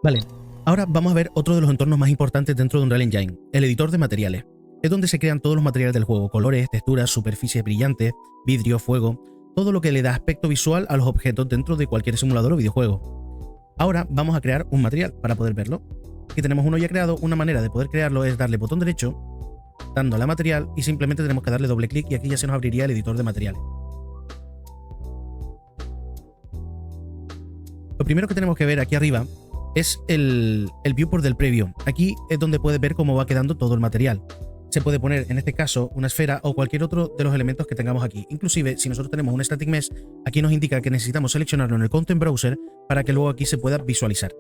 Vale, ahora vamos a ver otro de los entornos más importantes dentro de Unreal Engine, el editor de materiales. Es donde se crean todos los materiales del juego, colores, texturas, superficies brillantes, vidrio, fuego, todo lo que le da aspecto visual a los objetos dentro de cualquier simulador o videojuego. Ahora vamos a crear un material para poder verlo. Aquí tenemos uno ya creado. Una manera de poder crearlo es darle botón derecho, dándole a material, y simplemente tenemos que darle doble clic y aquí ya se nos abriría el editor de materiales. Lo primero que tenemos que ver aquí arriba es el viewport del preview. Aquí es donde puedes ver cómo va quedando todo el material. Se puede poner, en este caso, una esfera o cualquier otro de los elementos que tengamos aquí. Inclusive, si nosotros tenemos un static mesh, aquí nos indica que necesitamos seleccionarlo en el content browser para que luego aquí se pueda visualizar.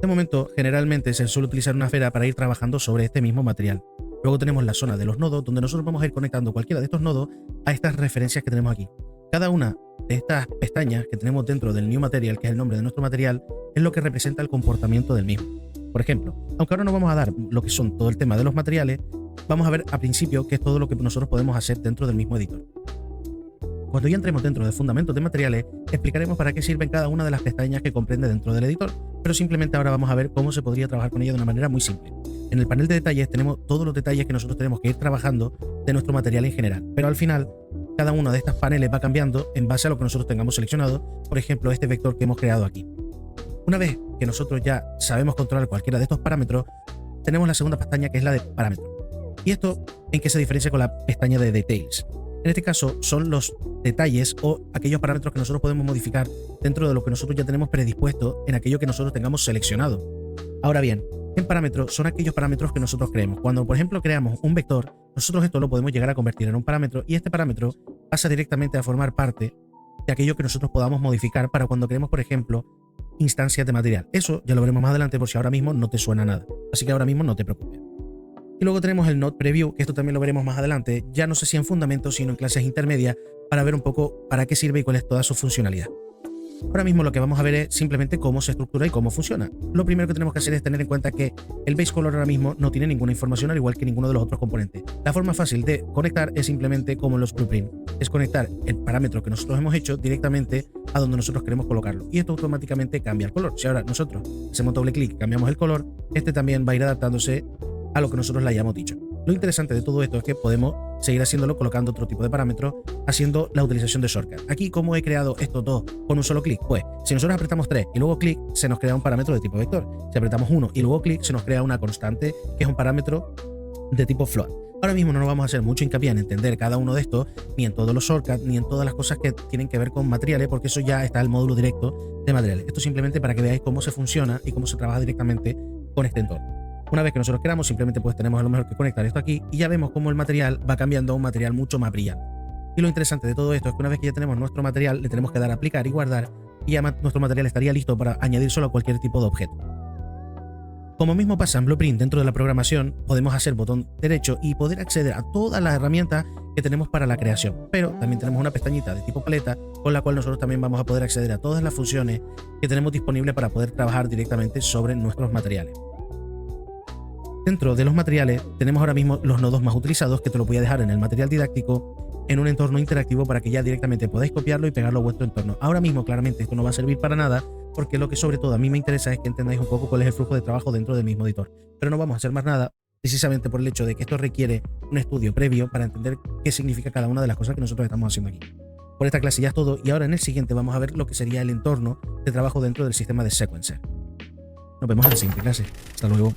De momento, generalmente se suele utilizar una esfera para ir trabajando sobre este mismo material. Luego tenemos la zona de los nodos, donde nosotros vamos a ir conectando cualquiera de estos nodos a estas referencias que tenemos aquí. Cada una de estas pestañas que tenemos dentro del New Material, que es el nombre de nuestro material, es lo que representa el comportamiento del mismo. Por ejemplo, aunque ahora no vamos a dar lo que son todo el tema de los materiales, vamos a ver al principio qué es todo lo que nosotros podemos hacer dentro del mismo editor. Cuando ya entremos dentro de fundamentos de materiales, explicaremos para qué sirven cada una de las pestañas que comprende dentro del editor, pero simplemente ahora vamos a ver cómo se podría trabajar con ella de una manera muy simple. En el panel de detalles tenemos todos los detalles que nosotros tenemos que ir trabajando de nuestro material en general, pero al final cada uno de estos paneles va cambiando en base a lo que nosotros tengamos seleccionado, por ejemplo este vector que hemos creado aquí. Una vez que nosotros ya sabemos controlar cualquiera de estos parámetros, tenemos la segunda pestaña, que es la de parámetros. ¿Y esto en qué se diferencia con la pestaña de Details? En este caso son los detalles o aquellos parámetros que nosotros podemos modificar dentro de lo que nosotros ya tenemos predispuesto en aquello que nosotros tengamos seleccionado. Ahora bien, en parámetros son aquellos parámetros que nosotros creemos. Cuando, por ejemplo, creamos un vector, nosotros esto lo podemos llegar a convertir en un parámetro y este parámetro pasa directamente a formar parte de aquello que nosotros podamos modificar para cuando creemos, por ejemplo, instancias de material. Eso ya lo veremos más adelante por si ahora mismo no te suena nada. Así que ahora mismo no te preocupes. Y luego tenemos el Node Preview, que esto también lo veremos más adelante, ya no sé si en fundamentos, sino en clases intermedias, para ver un poco para qué sirve y cuál es toda su funcionalidad. Ahora mismo lo que vamos a ver es simplemente cómo se estructura y cómo funciona. Lo primero que tenemos que hacer es tener en cuenta que el base color ahora mismo no tiene ninguna información, al igual que ninguno de los otros componentes. La forma fácil de conectar es simplemente como en los blueprints, es conectar el parámetro que nosotros hemos hecho directamente a donde nosotros queremos colocarlo, y esto automáticamente cambia el color. Si ahora nosotros hacemos doble clic y cambiamos el color, este también va a ir adaptándose a lo que nosotros le hayamos dicho. Lo interesante de todo esto es que podemos seguir haciéndolo colocando otro tipo de parámetros, haciendo la utilización de shortcut. Aquí, ¿cómo he creado estos dos con un solo clic? Pues, si nosotros apretamos 3 y luego clic, se nos crea un parámetro de tipo vector. Si apretamos 1 y luego clic, se nos crea una constante, que es un parámetro de tipo float. Ahora mismo no nos vamos a hacer mucho hincapié en entender cada uno de estos, ni en todos los shortcuts, ni en todas las cosas que tienen que ver con materiales, porque eso ya está en el módulo directo de materiales. Esto simplemente para que veáis cómo se funciona y cómo se trabaja directamente con este entorno. Una vez que nosotros queramos, simplemente pues tenemos a lo mejor que conectar esto aquí y ya vemos cómo el material va cambiando a un material mucho más brillante. Y lo interesante de todo esto es que una vez que ya tenemos nuestro material, le tenemos que dar a aplicar y guardar, y ya nuestro material estaría listo para añadir solo a cualquier tipo de objeto. Como mismo pasa en Blueprint, dentro de la programación podemos hacer botón derecho y poder acceder a todas las herramientas que tenemos para la creación, pero también tenemos una pestañita de tipo paleta con la cual nosotros también vamos a poder acceder a todas las funciones que tenemos disponibles para poder trabajar directamente sobre nuestros materiales. Dentro de los materiales tenemos ahora mismo los nodos más utilizados, que te lo voy a dejar en el material didáctico en un entorno interactivo para que ya directamente podáis copiarlo y pegarlo a vuestro entorno. Ahora mismo claramente esto no va a servir para nada, porque lo que sobre todo a mí me interesa es que entendáis un poco cuál es el flujo de trabajo dentro del mismo editor. Pero no vamos a hacer más nada, precisamente por el hecho de que esto requiere un estudio previo para entender qué significa cada una de las cosas que nosotros estamos haciendo aquí. Por esta clase ya es todo, y ahora en el siguiente vamos a ver lo que sería el entorno de trabajo dentro del sistema de Sequencer. Nos vemos en la siguiente clase. Hasta luego.